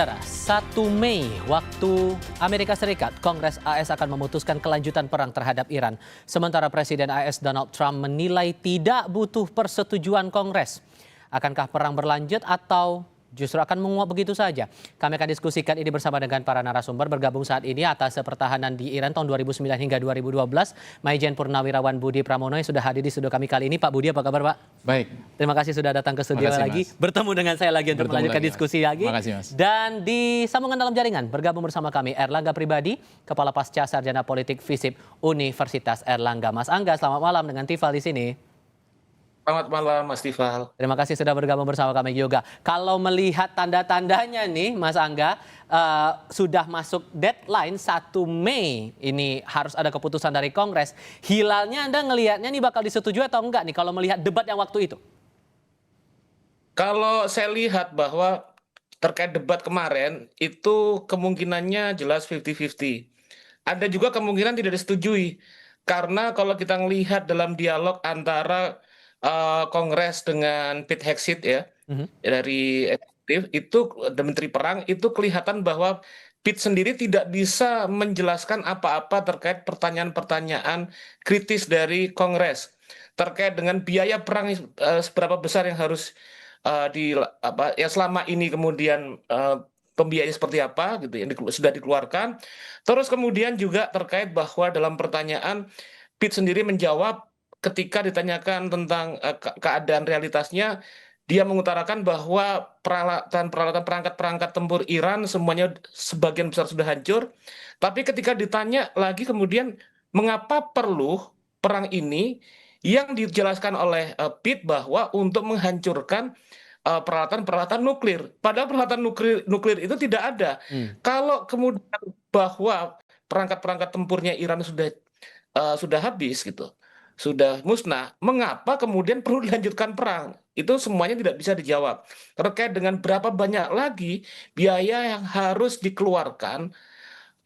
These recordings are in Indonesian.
1 Mei waktu Amerika Serikat, Kongres AS akan memutuskan kelanjutan perang terhadap Iran. Sementara Presiden AS Donald Trump menilai tidak butuh persetujuan Kongres. Akankah perang berlanjut atau justru akan menguap begitu saja? Kami akan diskusikan ini bersama dengan para narasumber bergabung saat ini atas pertahanan di Iran tahun 2009 hingga 2012. Maijen Purnawirawan Budi Pramono yang sudah hadir di studio kami kali ini. Pak Budi, apa kabar Pak? Baik. Terima kasih sudah datang ke studio lagi. Mas. Bertemu dengan saya lagi untuk melanjutkan diskusi lagi. Makasih, Mas. Dan di sambungan dalam jaringan bergabung bersama kami Erlangga Pribadi, Kepala Pasca Sarjana Politik FISIP Universitas Erlangga. Mas Angga, selamat malam dengan Tifal di sini. Selamat malam Mas Tifal. Terima kasih sudah bergabung bersama kami juga. Kalau melihat tanda-tandanya nih Mas Angga, sudah masuk deadline 1 Mei. Ini harus ada keputusan dari Kongres. Hilalnya Anda ngelihatnya nih bakal disetujui atau enggak nih kalau melihat debat yang waktu itu? Kalau saya lihat bahwa terkait debat kemarin itu kemungkinannya jelas 50-50. Ada juga kemungkinan tidak disetujui. Karena kalau kita melihat dalam dialog antara Kongres dengan Pete Hegseth ya, dari eksekutif itu Menteri Perang itu kelihatan bahwa Pete sendiri tidak bisa menjelaskan apa-apa terkait pertanyaan-pertanyaan kritis dari Kongres terkait dengan biaya perang seberapa besar yang harus ya selama ini kemudian pembiayaan seperti apa gitu yang sudah dikeluarkan. Terus kemudian juga terkait bahwa dalam pertanyaan Pete sendiri menjawab ketika ditanyakan tentang keadaan realitasnya, dia mengutarakan bahwa peralatan perangkat tempur Iran semuanya sebagian besar sudah hancur. Tapi ketika ditanya lagi kemudian mengapa perlu perang ini, yang dijelaskan oleh Pete bahwa untuk menghancurkan peralatan nuklir. Padahal peralatan nuklir itu tidak ada. Kalau kemudian bahwa perangkat tempurnya Iran sudah habis gitu, sudah musnah, mengapa kemudian perlu dilanjutkan perang? Itu semuanya tidak bisa dijawab. Terkait dengan berapa banyak lagi biaya yang harus dikeluarkan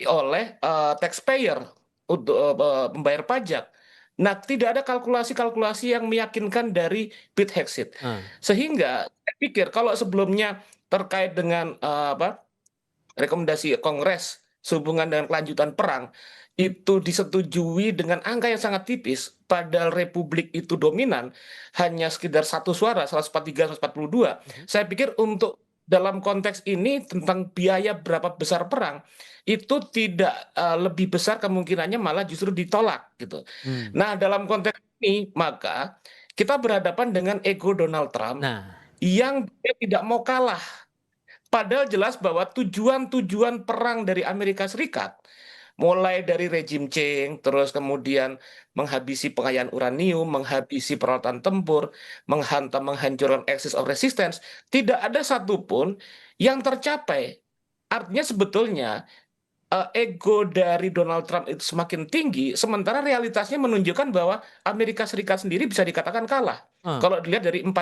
oleh taxpayer untuk membayar pajak. Nah, tidak ada kalkulasi-kalkulasi yang meyakinkan dari Pete Hegseth. Sehingga saya pikir kalau sebelumnya terkait dengan rekomendasi Kongres sehubungan dengan kelanjutan perang itu disetujui dengan angka yang sangat tipis, padahal Republik itu dominan hanya sekitar 1 suara, 143, 142. Saya pikir untuk dalam konteks ini tentang biaya berapa besar perang itu tidak lebih besar kemungkinannya malah justru ditolak gitu. Nah, dalam konteks ini maka kita berhadapan dengan ego Donald Trump yang dia tidak mau kalah. Padahal jelas bahwa tujuan Perang dari Amerika Serikat, mulai dari rejim Qing, terus kemudian menghabisi pengayaan uranium, menghabisi peralatan tempur, menghancurkan axis of resistance, tidak ada satupun yang tercapai. Artinya sebetulnya ego dari Donald Trump itu semakin tinggi, sementara realitasnya menunjukkan bahwa Amerika Serikat sendiri bisa dikatakan kalah. Kalau dilihat dari 4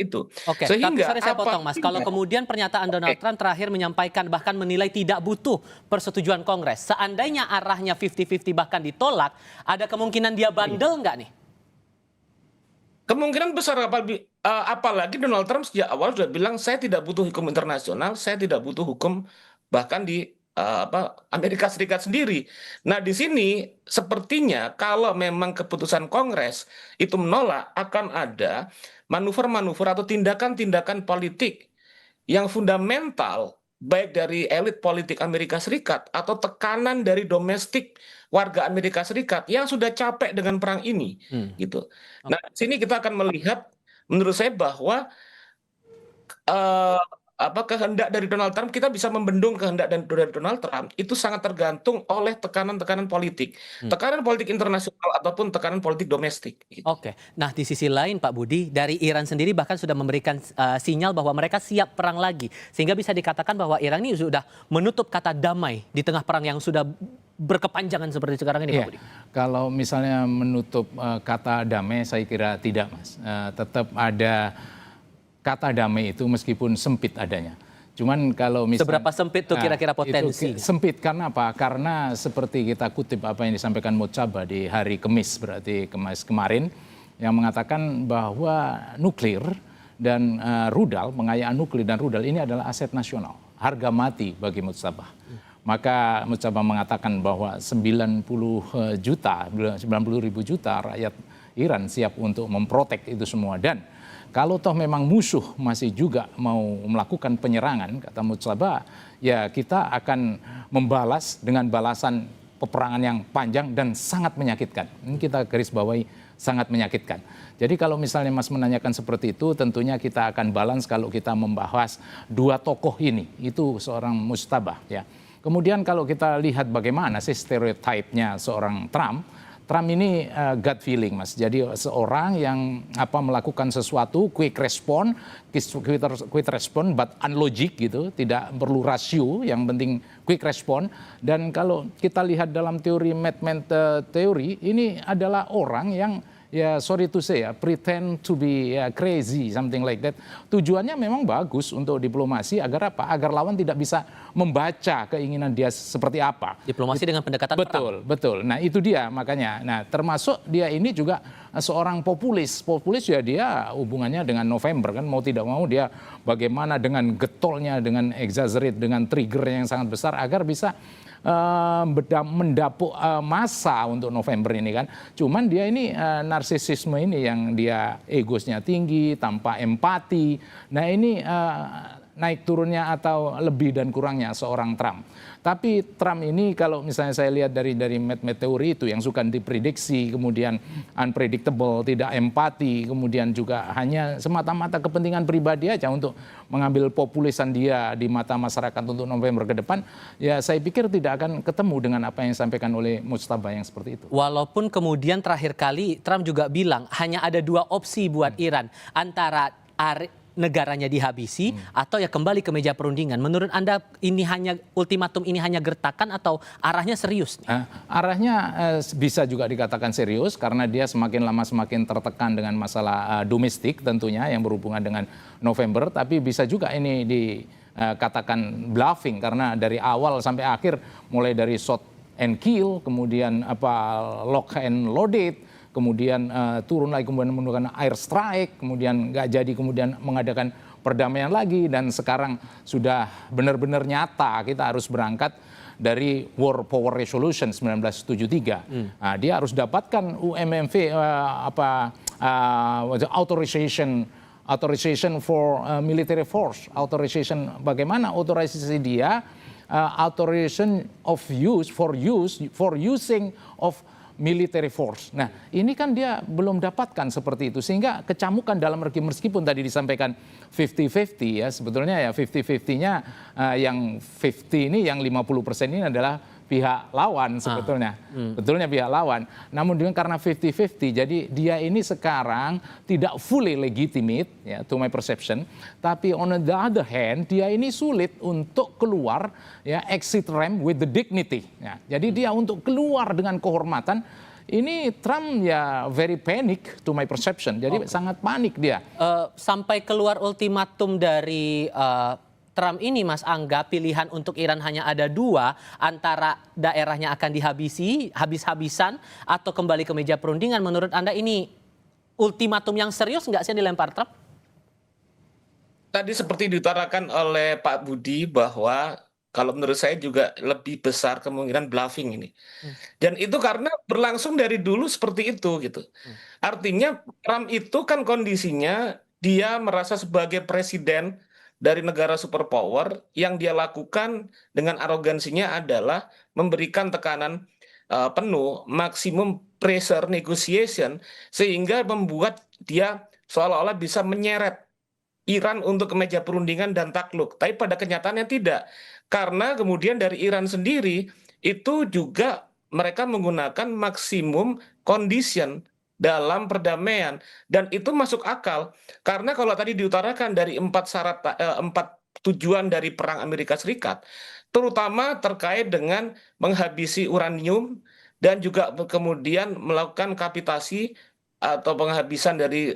itu. Oke, sehingga tapi saya potong Mas. Kalau kemudian pernyataan Donald Trump terakhir menyampaikan bahkan menilai tidak butuh persetujuan Kongres. Seandainya arahnya 50-50 bahkan ditolak, ada kemungkinan dia bandel nggak nih? Kemungkinan besar, apalagi Donald Trump sejak awal sudah bilang saya tidak butuh hukum internasional, saya tidak butuh hukum bahkan di Amerika Serikat sendiri. Nah, di sini sepertinya kalau memang keputusan Kongres itu menolak, akan ada manuver-manuver atau tindakan-tindakan politik yang fundamental baik dari elit politik Amerika Serikat atau tekanan dari domestik warga Amerika Serikat yang sudah capek dengan perang ini gitu. Nah, di sini kita akan melihat menurut saya bahwa kehendak dari Donald Trump, kita bisa membendung kehendak dari Donald Trump itu sangat tergantung oleh tekanan-tekanan politik, tekanan politik internasional ataupun tekanan politik domestik. Gitu. Oke, nah di sisi lain Pak Budi, dari Iran sendiri bahkan sudah memberikan sinyal bahwa mereka siap perang lagi, sehingga bisa dikatakan bahwa Iran ini sudah menutup kata damai di tengah perang yang sudah berkepanjangan seperti sekarang ini, Pak Budi. Kalau misalnya menutup kata damai, saya kira tidak, Mas. Tetap ada kata damai itu meskipun sempit adanya. Cuman kalau misalnya seberapa sempit tuh kira-kira potensi? Sempit karena apa? Karena seperti kita kutip apa yang disampaikan Mojtaba di hari Kamis, berarti kemarin, yang mengatakan bahwa nuklir dan rudal, pengayaan nuklir dan rudal ini adalah aset nasional. harga mati bagi Mujtaba. Maka Mujtaba mengatakan bahwa 90 ribu juta rakyat Iran siap untuk memprotek itu semua. Dan kalau toh memang musuh masih juga mau melakukan penyerangan, kata Mujtaba, ya kita akan membalas dengan balasan peperangan yang panjang dan sangat menyakitkan. Ini kita garis bawahi, sangat menyakitkan. Jadi kalau misalnya Mas menanyakan seperti itu, tentunya kita akan balance kalau kita membahas dua tokoh ini. Itu seorang Mujtaba, ya. Kemudian kalau kita lihat bagaimana sih stereotipnya seorang Trump, Trump ini gut feeling, Mas. Jadi seorang yang melakukan sesuatu quick respond but unlogic gitu, tidak perlu rasio, yang penting quick respond. Dan kalau kita lihat dalam teori teori, ini adalah orang yang ya sorry to say ya, pretend to be crazy, something like that. Tujuannya memang bagus untuk diplomasi agar apa? Agar lawan tidak bisa membaca keinginan dia seperti apa. Diplomasi dengan pendekatan perang. Betul. Nah itu dia makanya. Nah termasuk dia ini juga seorang populis. Populis ya dia hubungannya dengan November kan, mau tidak mau dia bagaimana dengan getolnya, dengan exaggerate, dengan trigger yang sangat besar agar bisa mendapuk massa untuk November ini kan. Cuman dia ini narsisisme ini yang dia egosnya tinggi, tanpa empati. Nah ini naik turunnya atau lebih dan kurangnya seorang Trump. Tapi Trump ini kalau misalnya saya lihat dari teori itu yang suka diprediksi, kemudian unpredictable, tidak empati, kemudian juga hanya semata-mata kepentingan pribadi aja untuk mengambil populisan dia di mata masyarakat untuk November ke depan, ya saya pikir tidak akan ketemu dengan apa yang disampaikan oleh Mujtaba yang seperti itu. Walaupun kemudian terakhir kali Trump juga bilang hanya ada dua opsi buat Iran, antara negaranya dihabisi atau ya kembali ke meja perundingan. Menurut Anda ini hanya ultimatum ini hanya gertakan atau arahnya serius? Arahnya bisa juga dikatakan serius karena dia semakin lama semakin tertekan dengan masalah domestik tentunya yang berhubungan dengan November, tapi bisa juga ini dikatakan bluffing karena dari awal sampai akhir mulai dari shot and kill, kemudian lock and loaded, kemudian turun lagi, kemudian menggunakan air strike, kemudian nggak jadi, kemudian mengadakan perdamaian lagi, dan sekarang sudah benar-benar nyata kita harus berangkat dari War Power Resolution 1973. Nah, dia harus dapatkan UMMV authorization for military force, authorization bagaimana authorization dia, authorization of use for using of military force. Nah, ini kan dia belum dapatkan seperti itu, sehingga kecamukan dalam meskipun tadi disampaikan 50-50 ya, sebetulnya ya 50-50-nya yang 50 ini, yang 50% ini adalah pihak lawan sebetulnya. Betulnya pihak lawan. Namun dengan karena 50-50, jadi dia ini sekarang tidak fully legitimate ya, to my perception, tapi on the other hand dia ini sulit untuk keluar ya, exit ramp with the dignity ya. Jadi dia untuk keluar dengan kehormatan, ini Trump ya very panic to my perception. Jadi sangat panik dia. Sampai keluar ultimatum dari Trump ini, Mas Angga, pilihan untuk Iran hanya ada dua, antara daerahnya akan dihabisi habis-habisan atau kembali ke meja perundingan. Menurut Anda ini ultimatum yang serius nggak sih dilempar Trump? Tadi seperti diutarakan oleh Pak Budi bahwa kalau menurut saya juga lebih besar kemungkinan bluffing ini. Dan itu karena berlangsung dari dulu seperti itu gitu. Artinya Trump itu kan kondisinya dia merasa sebagai presiden dari negara superpower, yang dia lakukan dengan arogansinya adalah memberikan tekanan penuh, maksimum pressure negotiation, sehingga membuat dia seolah-olah bisa menyeret Iran untuk ke meja perundingan dan takluk. Tapi pada kenyataannya tidak. Karena kemudian dari Iran sendiri itu juga mereka menggunakan maksimum condition dalam perdamaian, dan itu masuk akal karena kalau tadi diutarakan dari empat tujuan dari perang Amerika Serikat, terutama terkait dengan menghabisi uranium dan juga kemudian melakukan kapitasi atau penghabisan dari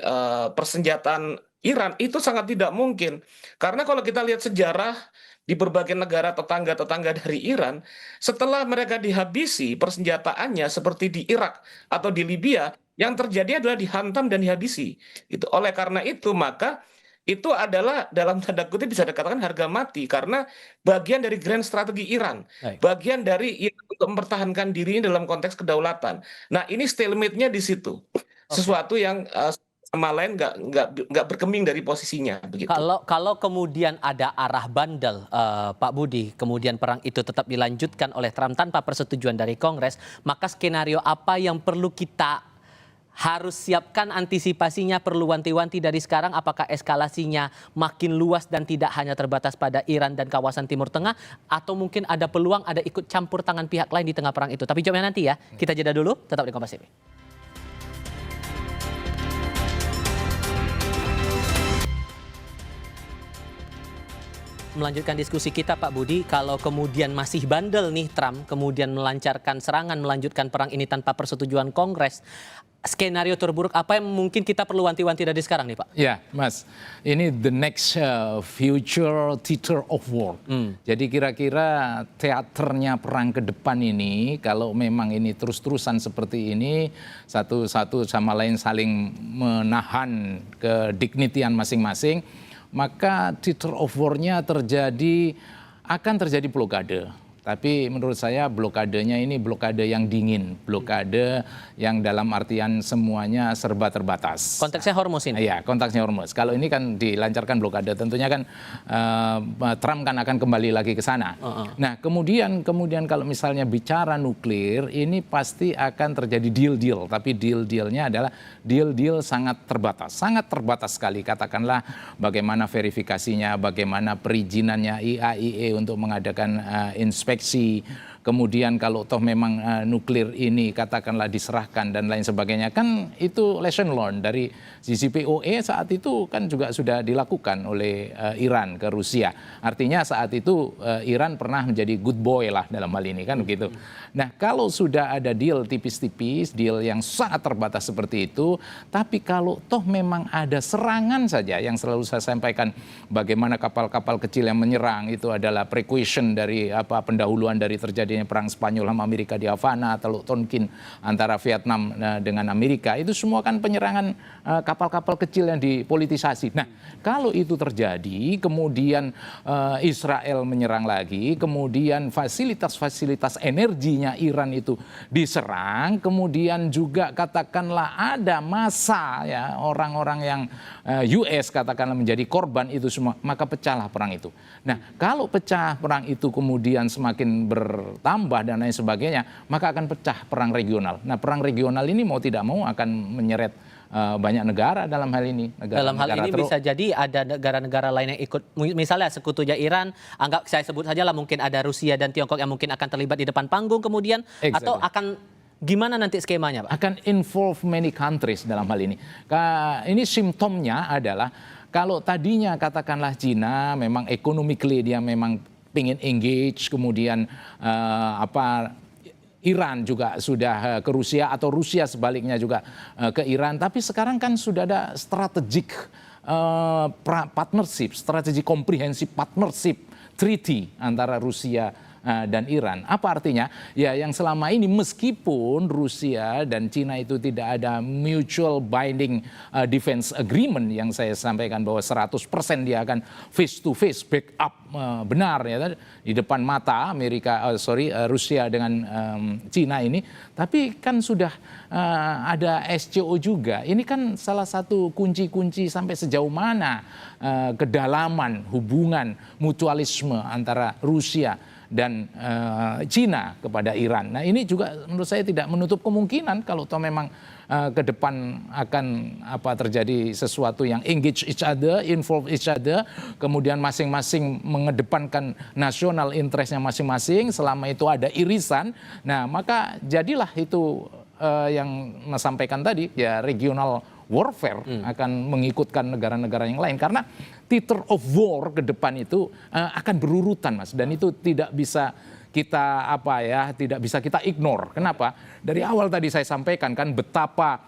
persenjataan Iran, itu sangat tidak mungkin karena kalau kita lihat sejarah di berbagai negara tetangga-tetangga dari Iran, setelah mereka dihabisi persenjataannya seperti di Irak atau di Libya, yang terjadi adalah dihantam dan dihabisi. Oleh karena itu, maka itu adalah dalam tanda kutip bisa dikatakan harga mati karena bagian dari grand strategi Iran, Baik. bagian dari Iran untuk mempertahankan dirinya dalam konteks kedaulatan. Nah, ini stalemate-nya di situ. Oke. Sesuatu yang sama lain nggak berkeming dari posisinya begitu. Kalau kemudian ada arah bandel, Pak Budi, kemudian perang itu tetap dilanjutkan oleh Trump tanpa persetujuan dari Kongres, maka skenario apa yang perlu kita harus siapkan antisipasinya, perlu wanti-wanti dari sekarang? Apakah eskalasinya makin luas dan tidak hanya terbatas pada Iran dan kawasan Timur Tengah, atau mungkin ada peluang ada ikut campur tangan pihak lain di tengah perang itu? Tapi jawabnya nanti ya. Kita jeda dulu, tetap di Kompas TV. Melanjutkan diskusi kita, Pak Budi, kalau kemudian masih bandel nih Trump, kemudian melancarkan serangan, melanjutkan perang ini tanpa persetujuan Kongres, skenario terburuk apa yang mungkin kita perlu wanti-wanti dari sekarang nih, Pak? Ya, Mas, ini the next future theater of war. Jadi kira-kira teaternya perang ke depan ini, kalau memang ini terus-terusan seperti ini, satu sama lain saling menahan kedignitian masing-masing, maka theater of war-nya akan terjadi blokade. Tapi menurut saya blokadenya ini blokade yang dingin, blokade yang dalam artian semuanya serba terbatas. Konteksnya Hormuz ini? Iya, konteksnya Hormuz. Kalau ini kan dilancarkan blokade, tentunya kan Trump kan akan kembali lagi ke sana. Nah, kemudian kalau misalnya bicara nuklir, ini pasti akan terjadi deal-deal. Tapi deal-dealnya adalah deal-deal sangat terbatas sekali. Katakanlah bagaimana verifikasinya, bagaimana perizinannya IAEA untuk mengadakan inspeksi. Kemudian kalau toh memang nuklir ini katakanlah diserahkan dan lain sebagainya, kan itu lesson learned dari JCPOA saat itu kan juga sudah dilakukan oleh Iran ke Rusia. Artinya saat itu Iran pernah menjadi good boy lah dalam hal ini kan begitu. Nah, kalau sudah ada deal tipis-tipis, deal yang sangat terbatas seperti itu, tapi kalau toh memang ada serangan saja, yang selalu saya sampaikan bagaimana kapal-kapal kecil yang menyerang itu adalah precaution dari pendahuluan dari terjadinya perang Spanyol sama Amerika di Havana, Teluk Tonkin antara Vietnam dengan Amerika, itu semua kan penyerangan kapal-kapal kecil yang dipolitisasi. Nah, kalau itu terjadi, kemudian Israel menyerang lagi, kemudian fasilitas-fasilitas energinya Iran itu diserang, kemudian juga katakanlah ada massa ya orang-orang yang US katakanlah menjadi korban itu semua, maka pecahlah perang itu. Nah, kalau pecah perang itu kemudian semakin bertambah dan lain sebagainya, maka akan pecah perang regional. Nah, perang regional ini mau tidak mau akan menyeret banyak negara dalam hal ini. Dalam hal ini bisa jadi ada negara-negara lain yang ikut, misalnya sekutunya Iran, anggap saya sebut saja lah, mungkin ada Rusia dan Tiongkok yang mungkin akan terlibat di depan panggung kemudian, atau akan gimana nanti skemanya, Pak? Akan involve many countries dalam hal ini. Ini simptomnya adalah kalau tadinya katakanlah Cina memang economically dia memang ingin engage, kemudian Iran juga sudah ke Rusia atau Rusia sebaliknya juga ke Iran. Tapi sekarang kan sudah ada strategic partnership, strategic comprehensive partnership treaty antara Rusia dan Iran. Apa artinya? Ya, yang selama ini meskipun Rusia dan Cina itu tidak ada mutual binding defense agreement yang saya sampaikan bahwa 100% dia akan face to face backup benar ya di depan mata Rusia dengan Cina ini, tapi kan sudah ada SCO juga. Ini kan salah satu kunci-kunci sampai sejauh mana kedalaman hubungan mutualisme antara Rusia dan Cina kepada Iran. Nah, ini juga menurut saya tidak menutup kemungkinan kalau toh memang ke depan akan terjadi sesuatu yang engage each other, involve each other, kemudian masing-masing mengedepankan national interestnya masing-masing, selama itu ada irisan. Nah, maka jadilah itu yang saya sampaikan tadi, ya regional warfare akan mengikutkan negara-negara yang lain, karena theater of war ke depan itu akan berurutan, Mas, dan itu tidak bisa kita tidak bisa kita ignore. Kenapa? Dari awal tadi saya sampaikan kan betapa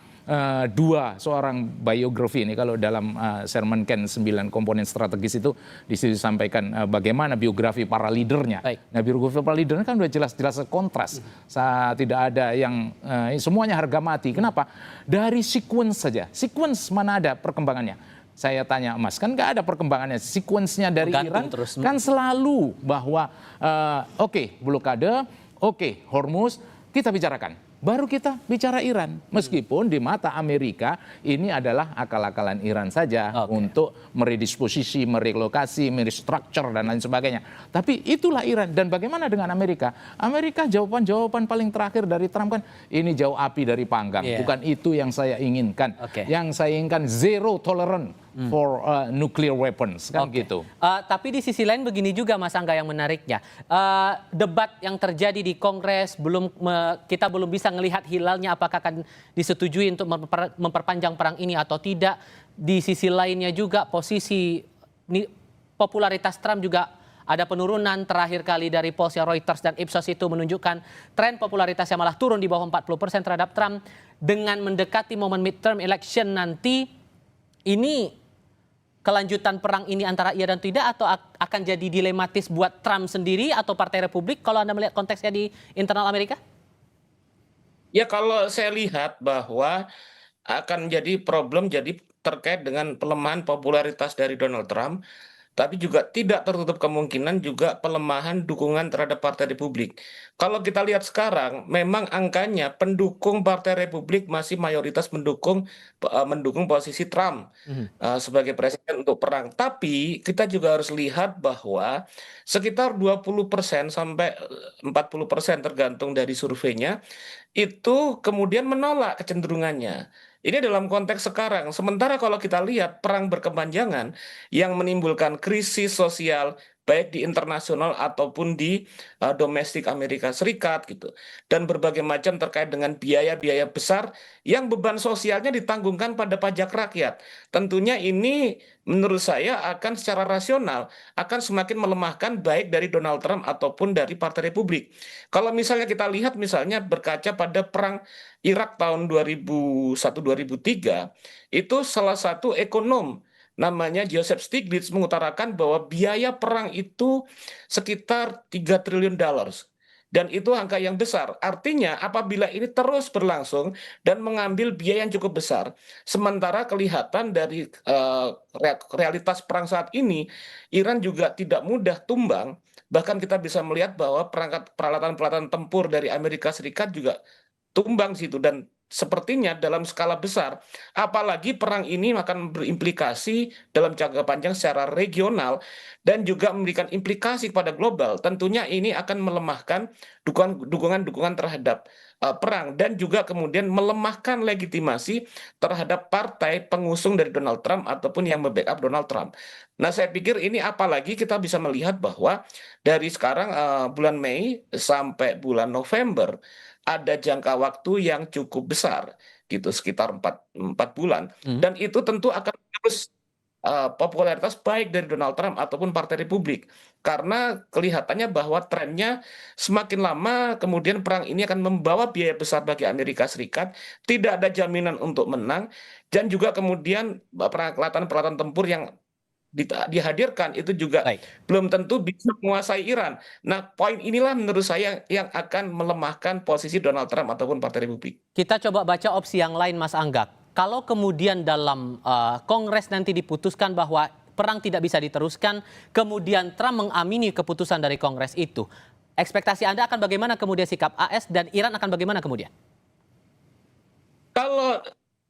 seorang biografi ini, kalau dalam Sherman Kent 9 komponen strategis itu di situ disampaikan bagaimana biografi para leadernya. Nah, biografi para leadernya kan udah jelas-jelas kontras. Tidak ada yang semuanya harga mati. Kenapa? Dari sequence saja. Sequence mana ada perkembangannya. saya tanya Mas, kan nggak ada perkembangannya, sekuensnya dari Gantung Iran terus. kan selalu bahwa oke, blokade, oke, Hormuz, kita bicarakan. Baru kita bicara Iran. Meskipun di mata Amerika ini adalah akal-akalan Iran saja untuk meredisposisi, merelokasi, merestructure dan lain sebagainya. Tapi itulah Iran. Dan bagaimana dengan Amerika? Amerika jawaban-jawaban paling terakhir dari Trump kan ini jauh api dari panggang. Bukan itu yang saya inginkan. Yang saya inginkan zero tolerance for nuclear weapons kan gitu. Tapi di sisi lain begini juga Mas Angga yang menariknya. Debat yang terjadi di Kongres kita belum bisa melihat hilalnya apakah akan disetujui untuk memperpanjang perang ini atau tidak. Di sisi lainnya juga popularitas Trump juga ada penurunan. Terakhir kali dari polls Reuters dan Ipsos itu menunjukkan tren popularitasnya malah turun di bawah 40% terhadap Trump. Dengan mendekati momen midterm election nanti, ini kelanjutan perang ini antara iya dan tidak atau akan jadi dilematis buat Trump sendiri atau Partai Republik kalau Anda melihat konteksnya di internal Amerika? Ya kalau saya lihat bahwa akan jadi problem jadi terkait dengan pelemahan popularitas dari Donald Trump, tapi juga tidak tertutup kemungkinan juga pelemahan dukungan terhadap Partai Republik. Kalau kita lihat sekarang, memang angkanya pendukung Partai Republik masih mayoritas mendukung posisi Trump sebagai presiden untuk perang. Tapi kita juga harus lihat bahwa sekitar 20% sampai 40% tergantung dari surveinya, itu kemudian menolak kecenderungannya. Ini dalam konteks sekarang. Sementara kalau kita lihat perang berkepanjangan yang menimbulkan krisis sosial baik di internasional ataupun di domestik Amerika Serikat gitu. Dan berbagai macam terkait dengan biaya-biaya besar yang beban sosialnya ditanggungkan pada pajak rakyat. Tentunya ini menurut saya akan secara rasional akan semakin melemahkan baik dari Donald Trump ataupun dari Partai Republik. Kalau misalnya kita lihat misalnya berkaca pada perang Irak tahun 2001-2003, itu salah satu ekonom namanya Joseph Stiglitz mengutarakan bahwa biaya perang itu sekitar 3 triliun dollars. Dan itu angka yang besar. Artinya apabila ini terus berlangsung dan mengambil biaya yang cukup besar, sementara kelihatan dari realitas perang saat ini, Iran juga tidak mudah tumbang. Bahkan kita bisa melihat bahwa peralatan-peralatan tempur dari Amerika Serikat juga tumbang situ dan sepertinya dalam skala besar. Apalagi perang ini akan berimplikasi dalam jangka panjang secara regional dan juga memberikan implikasi kepada global. Tentunya ini akan melemahkan dukungan terhadap perang dan juga kemudian melemahkan legitimasi terhadap partai pengusung dari Donald Trump ataupun yang membackup Donald Trump. Nah, saya pikir ini apalagi kita bisa melihat bahwa dari sekarang bulan Mei sampai bulan November ada jangka waktu yang cukup besar gitu sekitar 4 bulan dan itu tentu akan terus popularitas baik dari Donald Trump ataupun Partai Republik karena kelihatannya bahwa trennya semakin lama kemudian perang ini akan membawa biaya besar bagi Amerika Serikat, tidak ada jaminan untuk menang dan juga kemudian peralatan tempur yang dihadirkan itu juga belum tentu bisa menguasai Iran. Nah, poin inilah menurut saya yang akan melemahkan posisi Donald Trump ataupun Partai Republik. Kita coba baca opsi yang lain, Mas Angga. Kalau kemudian dalam Kongres nanti diputuskan bahwa perang tidak bisa diteruskan, kemudian Trump mengamini keputusan dari Kongres itu, ekspektasi Anda akan bagaimana kemudian sikap AS dan Iran akan bagaimana kemudian? Kalau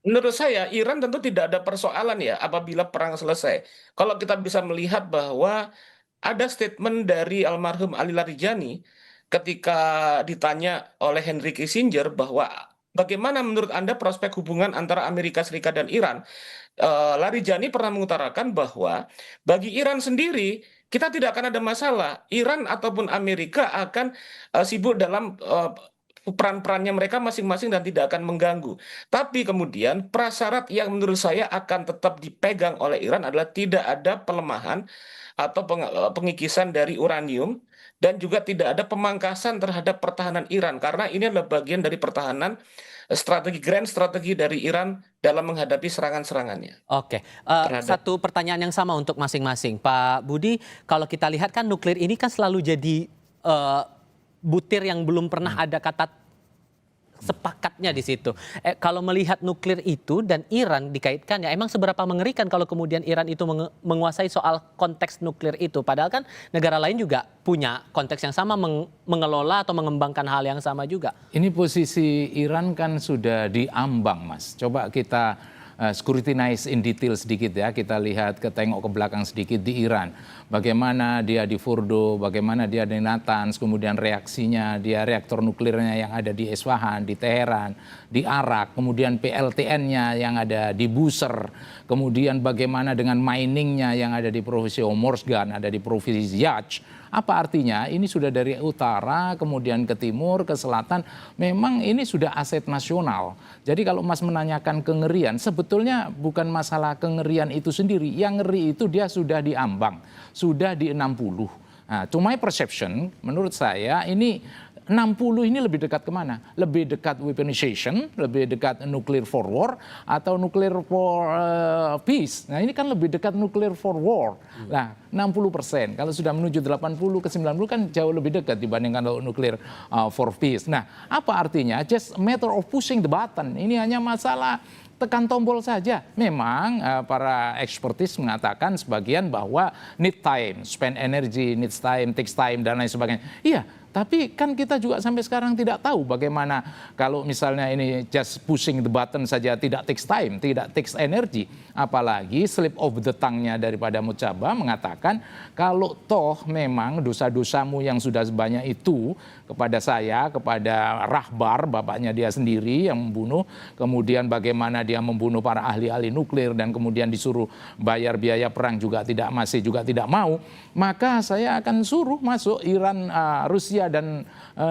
menurut saya, Iran tentu tidak ada persoalan ya apabila perang selesai. Kalau kita bisa melihat bahwa ada statement dari almarhum Ali Larijani ketika ditanya oleh Henry Kissinger bahwa bagaimana menurut Anda prospek hubungan antara Amerika Serikat dan Iran. Larijani pernah mengutarakan bahwa bagi Iran sendiri, kita tidak akan ada masalah. Iran ataupun Amerika akan sibuk dalam peran-perannya mereka masing-masing dan tidak akan mengganggu. Tapi kemudian prasyarat yang menurut saya akan tetap dipegang oleh Iran adalah tidak ada pelemahan atau pengikisan dari uranium dan juga tidak ada pemangkasan terhadap pertahanan Iran karena ini adalah bagian dari pertahanan grand strategi dari Iran dalam menghadapi serangan-serangannya. Oke, satu pertanyaan yang sama untuk masing-masing. Pak Budi, kalau kita lihat kan nuklir ini kan selalu jadi butir yang belum pernah ada kata sepakatnya di situ. Kalau melihat nuklir itu dan Iran dikaitkan, ya emang seberapa mengerikan kalau kemudian Iran itu menguasai soal konteks nuklir itu. Padahal kan negara lain juga punya konteks yang sama, mengelola atau mengembangkan hal yang sama juga. Ini posisi Iran kan sudah diambang, Mas. Coba kita scrutinize in detail sedikit ya. Kita lihat, tengok ke belakang sedikit di Iran. Bagaimana dia di Fordo, bagaimana dia di Natanz, kemudian reaksinya, dia reaktor nuklirnya yang ada di Isfahan, di Teheran, di Arak, kemudian PLTN-nya yang ada di Bushehr, kemudian bagaimana dengan miningnya yang ada di Provinsi Hormozgan, ada di Provinsi Yazd. Apa artinya? Ini sudah dari utara, kemudian ke timur, ke selatan. Memang ini sudah aset nasional. Jadi kalau Mas menanyakan kengerian, sebetulnya bukan masalah kengerian itu sendiri. Yang ngeri itu dia sudah diambang, sudah di 60. Nah, to my perception, menurut saya ini 60 ini lebih dekat kemana? Lebih dekat weaponization, lebih dekat nuclear for war, atau nuclear for peace. Nah ini kan lebih dekat nuclear for war. Nah 60%, kalau sudah menuju 80 ke 90 kan jauh lebih dekat dibandingkan kalau nuclear for peace. Nah apa artinya? Just a matter of pushing the button. Ini hanya masalah tekan tombol saja. Memang para ekspertis mengatakan sebagian bahwa need time, spend energy, needs time, takes time, dan lain sebagainya. Iya. Tapi kan kita juga sampai sekarang tidak tahu bagaimana kalau misalnya ini just pushing the button saja tidak takes time, tidak takes energy. Apalagi slip of the tongue-nya daripada Mujaba mengatakan kalau toh memang dosa-dosamu yang sudah sebanyak itu kepada saya, kepada Rahbar, bapaknya dia sendiri yang membunuh, kemudian bagaimana dia membunuh para ahli-ahli nuklir dan kemudian disuruh bayar biaya perang juga tidak mau, maka saya akan suruh masuk Iran, Rusia dan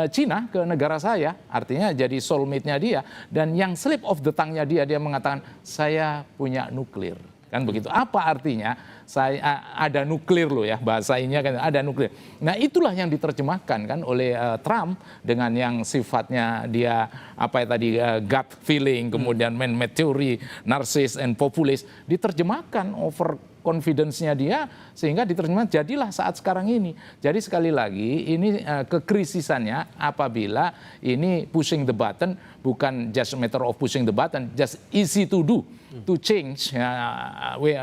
Cina ke negara saya, artinya jadi soulmate-nya dia, dan yang slip of the tongue-nya dia mengatakan saya punya nuklir, kan begitu. Apa artinya? Saya ada nuklir loh ya, bahasanya kan ada nuklir. Nah itulah yang diterjemahkan kan oleh Trump dengan yang sifatnya dia apa ya tadi gut feeling, kemudian man-made theory, narsis and populist, diterjemahkan over confidence-nya dia sehingga diterjemahkan jadilah saat sekarang ini. Jadi sekali lagi ini kekrisisannya apabila ini pushing the button, bukan just a matter of pushing the button, just easy to do, to change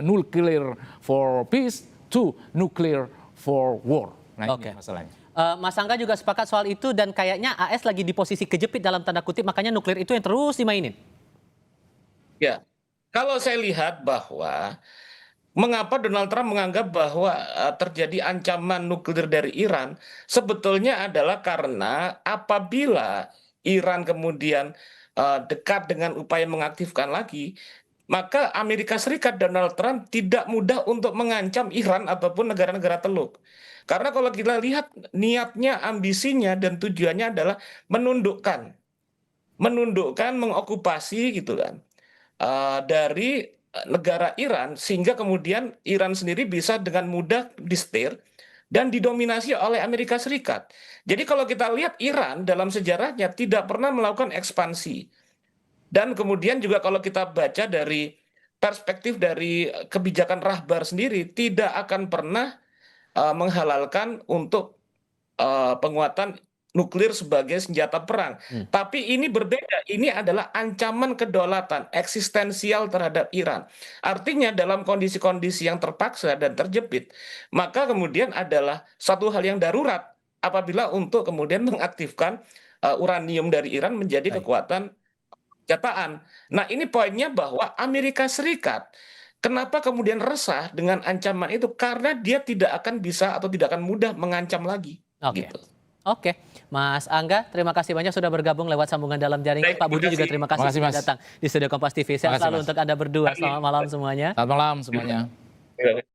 nuclear for peace to nuclear for war. Nah ini masalahnya. Mas Angga juga sepakat soal itu dan kayaknya AS lagi di posisi kejepit dalam tanda kutip, makanya nuklir itu yang terus dimainin. Ya, kalau saya lihat bahwa mengapa Donald Trump menganggap bahwa terjadi ancaman nuklir dari Iran sebetulnya adalah karena apabila Iran kemudian dekat dengan upaya mengaktifkan lagi, maka Amerika Serikat Donald Trump tidak mudah untuk mengancam Iran ataupun negara-negara Teluk. Karena kalau kita lihat niatnya, ambisinya, dan tujuannya adalah menundukkan, mengokupasi gitu kan dari negara Iran, sehingga kemudian Iran sendiri bisa dengan mudah disetir dan didominasi oleh Amerika Serikat. Jadi kalau kita lihat Iran dalam sejarahnya tidak pernah melakukan ekspansi. Dan kemudian juga kalau kita baca dari perspektif dari kebijakan Rahbar sendiri, tidak akan pernah menghalalkan untuk penguatan nuklir sebagai senjata perang. Tapi ini berbeda, ini adalah ancaman kedaulatan eksistensial terhadap Iran. Artinya dalam kondisi-kondisi yang terpaksa dan terjepit, maka kemudian adalah satu hal yang darurat apabila untuk kemudian mengaktifkan uranium dari Iran menjadi kekuatan senjataan. Nah ini poinnya bahwa Amerika Serikat kenapa kemudian resah dengan ancaman itu? Karena dia tidak akan bisa atau tidak akan mudah mengancam lagi. Gitu. Oke, Mas Angga, terima kasih banyak sudah bergabung lewat sambungan dalam jaring. Pak Budi juga terima kasih sudah datang di Studio Kompas TV. Sehat selalu untuk Anda berdua. Selamat malam semuanya. Selamat malam semuanya.